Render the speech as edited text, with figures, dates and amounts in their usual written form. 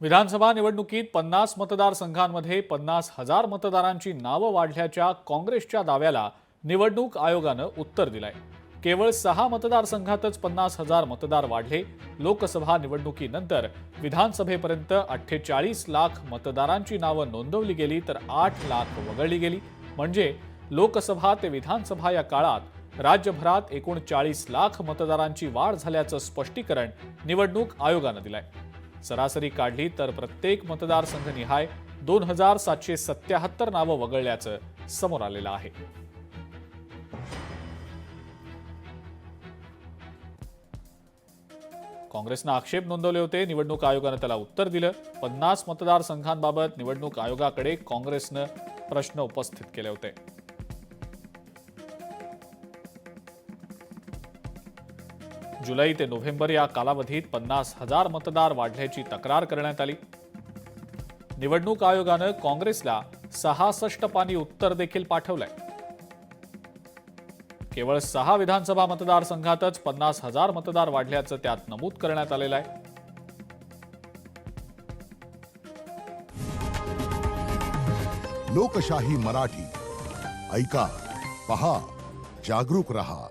विधानसभा निवडणुकीत 50 मतदारसंघांमध्ये 50,000 मतदारांची नावं वाढल्याच्या काँग्रेसच्या दाव्याला निवडणूक आयोगानं उत्तर दिलंय। केवळ 6 मतदारसंघातच 50,000 मतदार वाढले। लोकसभा निवडणुकीनंतर विधानसभेपर्यंत 48 लाख मतदारांची नावं नोंदवली गेली तर 8 लाख वगळली गेली। म्हणजे लोकसभा ते विधानसभा या काळात राज्यभरात एकूण 40 लाख मतदारांची वाढ झाल्याचं स्पष्टीकरण निवडणूक आयोगानं दिलंय। सरासरी काढली तर प्रत्येक मतदारसंघनिहाय 2777 नावं वगळल्याचं समोर आलेलं आहे। काँग्रेसनं आक्षेप नोंदवले होते। निवडणूक आयोगानं त्याला उत्तर दिलं। 50 मतदारसंघांबाबत निवडणूक आयोगाकडे काँग्रेसनं प्रश्न उपस्थित केले होते। जुलै ते नोव्हेंबर या कालावधीत 50,000 मतदार वाढल्याची तक्रार करण्यात आली। निवडणूक आयोगानं काँग्रेसला 66 पानी उत्तर देखील पाठवलंय। केवळ 6 विधानसभा मतदारसंघातच 50,000 मतदार वाढल्याचं त्यात नमूद करण्यात आलेलं आहे। लोकशाही मराठी ऐका, पहा, जागरूक रहा।